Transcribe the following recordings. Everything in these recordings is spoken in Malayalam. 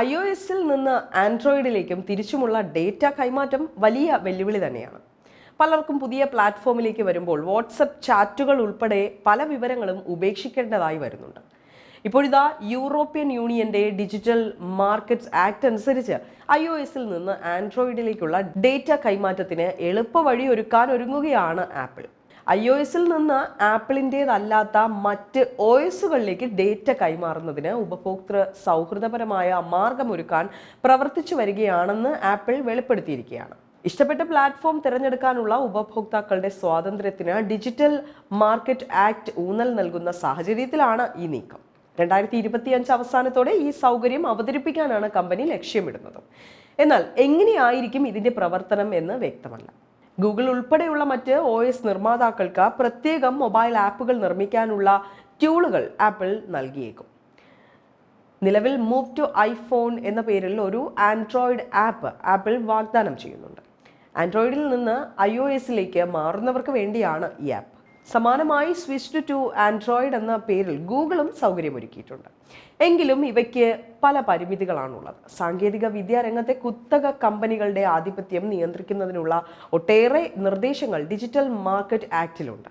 iOSൽ നിന്ന് ആൻഡ്രോയിഡിലേക്കും തിരിച്ചുമുള്ള ഡേറ്റ കൈമാറ്റം വലിയ വെല്ലുവിളി തന്നെയാണ്. പലർക്കും പുതിയ പ്ലാറ്റ്ഫോമിലേക്ക് വരുമ്പോൾ വാട്സപ്പ് ചാറ്റുകൾ ഉൾപ്പെടെ പല വിവരങ്ങളും ഉപേക്ഷിക്കേണ്ടതായി വരുന്നുണ്ട്. ഇപ്പോഴിതാ യൂറോപ്യൻ യൂണിയന്റെ ഡിജിറ്റൽ മാർക്കറ്റ്സ് ആക്ട് അനുസരിച്ച് iOSൽ നിന്ന് ആൻഡ്രോയിഡിലേക്കുള്ള ഡേറ്റ കൈമാറ്റത്തിന് എളുപ്പവഴി ഒരുക്കാൻ ഒരുങ്ങുകയാണ് ആപ്പിൾ. iOSൽ നിന്ന് ആപ്പിളിൻ്റേതല്ലാത്ത മറ്റ് OSകളിലേക്ക് ഡേറ്റ കൈമാറുന്നതിന് ഉപഭോക്തൃ സൗഹൃദപരമായ മാർഗമൊരുക്കാൻ പ്രവർത്തിച്ചു വരികയാണെന്ന് ആപ്പിൾ വെളിപ്പെടുത്തിയിരിക്കുകയാണ്. ഇഷ്ടപ്പെട്ട പ്ലാറ്റ്ഫോം തിരഞ്ഞെടുക്കാനുള്ള ഉപഭോക്താക്കളുടെ സ്വാതന്ത്ര്യത്തിന് ഡിജിറ്റൽ മാർക്കറ്റ് ആക്ട് ഊന്നൽ നൽകുന്ന സാഹചര്യത്തിലാണ് ഈ നീക്കം. 2025 അവസാനത്തോടെ ഈ സൗകര്യം അവതരിപ്പിക്കാനാണ് കമ്പനി ലക്ഷ്യമിടുന്നത്. എന്നാൽ എങ്ങനെയായിരിക്കും ഇതിന്റെ പ്രവർത്തനം എന്ന് വ്യക്തമല്ല. ഗൂഗിൾ ഉൾപ്പെടെയുള്ള മറ്റ് OS നിർമ്മാതാക്കൾക്ക് പ്രത്യേകം മൊബൈൽ ആപ്പുകൾ നിർമ്മിക്കാനുള്ള ടൂളുകൾ ആപ്പിൾ നൽകിയേക്കും. നിലവിൽ മൂവ് ടു ഐഫോൺ എന്ന പേരിൽ ഒരു ആൻഡ്രോയിഡ് ആപ്പ് ആപ്പിൾ വാഗ്ദാനം ചെയ്യുന്നുണ്ട്. ആൻഡ്രോയിഡിൽ നിന്ന് iOSലേക്ക് മാറുന്നവർക്ക് വേണ്ടിയാണ് ഈ ആപ്പ്. സമാനമായി സ്വിച്ച് ടു ആൻഡ്രോയിഡ് എന്ന പേരിൽ ഗൂഗിളും സൗകര്യമൊരുക്കിയിട്ടുണ്ട്. എങ്കിലും ഇവയ്ക്ക് പല പരിമിതികളാണുള്ളത്. സാങ്കേതിക വിദ്യാ രംഗത്തെ കുത്തക കമ്പനികളുടെ ആധിപത്യം നിയന്ത്രിക്കുന്നതിനുള്ള ഒട്ടേറെ നിർദ്ദേശങ്ങൾ ഡിജിറ്റൽ മാർക്കറ്റ് ആക്ടിലുണ്ട്.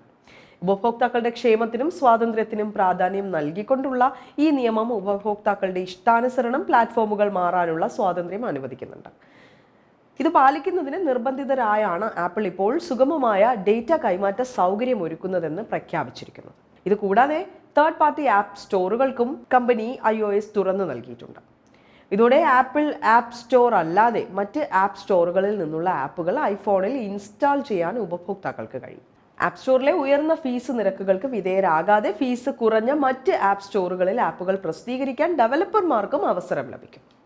ഉപഭോക്താക്കളുടെ ക്ഷേമത്തിനും സ്വാതന്ത്ര്യത്തിനും പ്രാധാന്യം നൽകിക്കൊണ്ടുള്ള ഈ നിയമം ഉപഭോക്താക്കളുടെ ഇഷ്ടാനുസരണം പ്ലാറ്റ്ഫോമുകൾ മാറാനുള്ള സ്വാതന്ത്ര്യം അനുവദിക്കുന്നുണ്ട്. ഇത് പാലിക്കുന്നതിന് നിർബന്ധിതരായാണ് ആപ്പിൾ ഇപ്പോൾ സുഗമമായ ഡേറ്റ കൈമാറ്റ സൗകര്യം ഒരുക്കുന്നതെന്ന് പ്രഖ്യാപിച്ചിരിക്കുന്നത്. ഇത് കൂടാതെ തേർഡ് പാർട്ടി ആപ്പ് സ്റ്റോറുകൾക്കും കമ്പനി iOS തുറന്നു നൽകിയിട്ടുണ്ട്. ഇതോടെ ആപ്പിൾ ആപ്പ് സ്റ്റോർ അല്ലാതെ മറ്റ് ആപ്പ് സ്റ്റോറുകളിൽ നിന്നുള്ള ആപ്പുകൾ ഐഫോണിൽ ഇൻസ്റ്റാൾ ചെയ്യാൻ ഉപഭോക്താക്കൾക്ക് കഴിയും. ആപ്പ് സ്റ്റോറിലെ ഉയർന്ന ഫീസ് നിരക്കുകൾക്ക് വിധേയരാകാതെ ഫീസ് കുറഞ്ഞ മറ്റ് ആപ്പ് സ്റ്റോറുകളിൽ ആപ്പുകൾ പ്രസിദ്ധീകരിക്കാൻ ഡെവലപ്പർമാർക്കും അവസരം ലഭിക്കും.